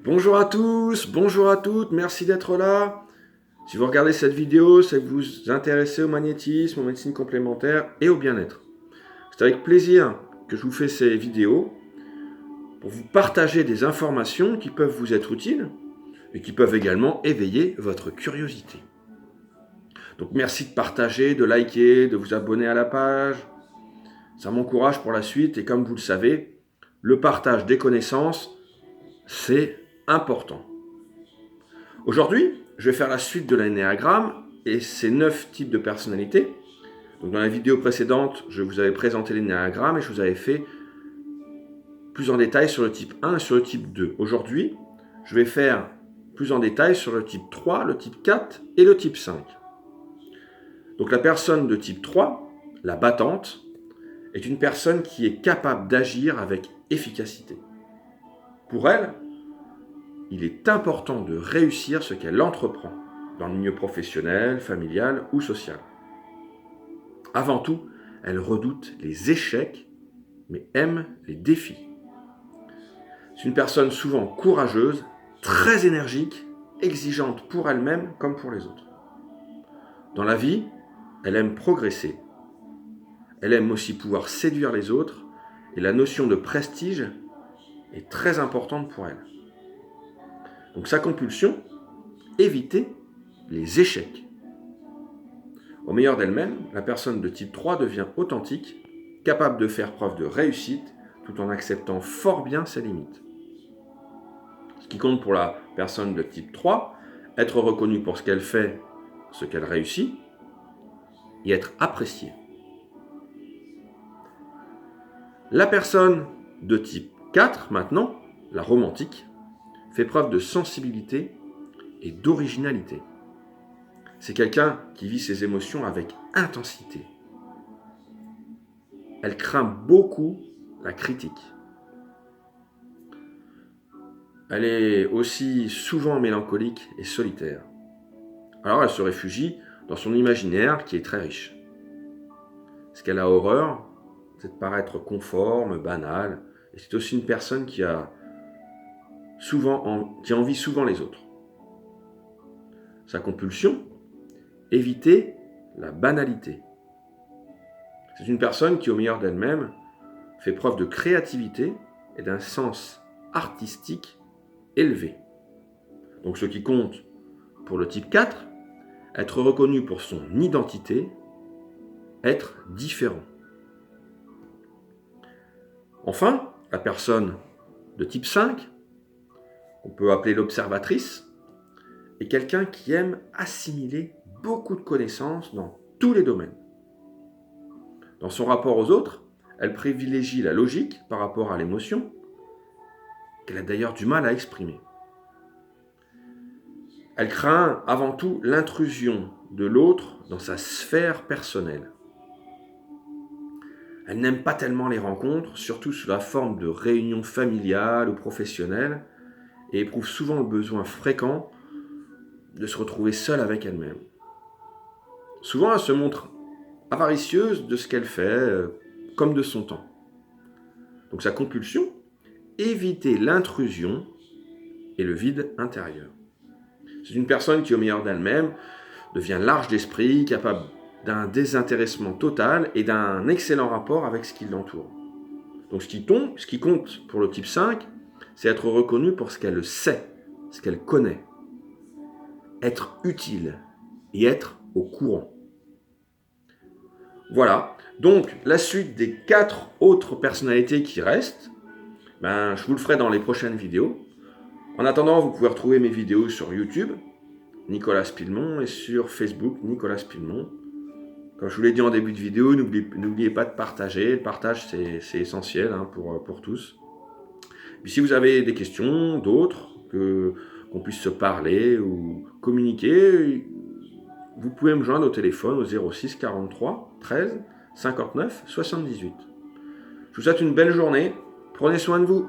Bonjour à tous, bonjour à toutes, merci d'être là. Si vous regardez cette vidéo, c'est que vous vous intéressez au magnétisme, aux médecines complémentaires et au bien-être. C'est avec plaisir que je vous fais ces vidéos pour vous partager des informations qui peuvent vous être utiles et qui peuvent également éveiller votre curiosité. Donc merci de partager, de liker, de vous abonner à la page. Ça m'encourage pour la suite et comme vous le savez, le partage des connaissances, c'est important. Aujourd'hui, je vais faire la suite de l'énéagramme et ses 9 types de personnalités. Donc dans la vidéo précédente, je vous avais présenté l'énéagramme et je vous avais fait plus en détail sur le type 1 et sur le type 2. Aujourd'hui, je vais faire plus en détail sur le type 3, le type 4 et le type 5. Donc la personne de type 3, la battante, est une personne qui est capable d'agir avec efficacité. Pour elle, il est important de réussir ce qu'elle entreprend, dans le milieu professionnel, familial ou social. Avant tout, elle redoute les échecs, mais aime les défis. C'est une personne souvent courageuse, très énergique, exigeante pour elle-même comme pour les autres. Dans la vie, elle aime progresser. Elle aime aussi pouvoir séduire les autres, et la notion de prestige est très importante pour elle. Donc sa compulsion, éviter les échecs. Au meilleur d'elle-même, la personne de type 3 devient authentique, capable de faire preuve de réussite tout en acceptant fort bien ses limites. Ce qui compte pour la personne de type 3, être reconnue pour ce qu'elle fait, ce qu'elle réussit, et être appréciée. La personne de type 4, maintenant, la romantique, fait preuve de sensibilité et d'originalité. C'est quelqu'un qui vit ses émotions avec intensité. Elle craint beaucoup la critique. Elle est aussi souvent mélancolique et solitaire. Alors elle se réfugie dans son imaginaire qui est très riche. Ce qu'elle a horreur, c'est de paraître conforme, banal, et c'est aussi une personne qui envie souvent les autres. Sa compulsion, éviter la banalité. C'est une personne qui, au meilleur d'elle-même, fait preuve de créativité et d'un sens artistique élevé. Donc ce qui compte pour le type 4, être reconnu pour son identité, être différent. Enfin, la personne de type 5, qu'on peut appeler l'observatrice, est quelqu'un qui aime assimiler beaucoup de connaissances dans tous les domaines. Dans son rapport aux autres, elle privilégie la logique par rapport à l'émotion, qu'elle a d'ailleurs du mal à exprimer. Elle craint avant tout l'intrusion de l'autre dans sa sphère personnelle. Elle n'aime pas tellement les rencontres, surtout sous la forme de réunions familiales ou professionnelles, et éprouve souvent le besoin fréquent de se retrouver seule avec elle-même. Souvent, elle se montre avaricieuse de ce qu'elle fait, comme de son temps. Donc sa compulsion, éviter l'intrusion et le vide intérieur. C'est une personne qui, au meilleur d'elle-même, devient large d'esprit, capable d'un désintéressement total et d'un excellent rapport avec ce qui l'entoure. Donc ce qui compte pour le type 5, c'est être reconnu pour ce qu'elle sait, ce qu'elle connaît. Être utile et être au courant. Voilà, donc la suite des 4 autres personnalités qui restent, je vous le ferai dans les prochaines vidéos. En attendant, vous pouvez retrouver mes vidéos sur YouTube, Nicolas Spillemont, et sur Facebook, Nicolas Spillemont. Comme je vous l'ai dit en début de vidéo, n'oubliez pas de partager. Le partage, c'est essentiel pour tous. Puis si vous avez des questions, d'autres, qu'on puisse se parler ou communiquer, vous pouvez me joindre au téléphone au 06 43 13 59 78. Je vous souhaite une belle journée. Prenez soin de vous.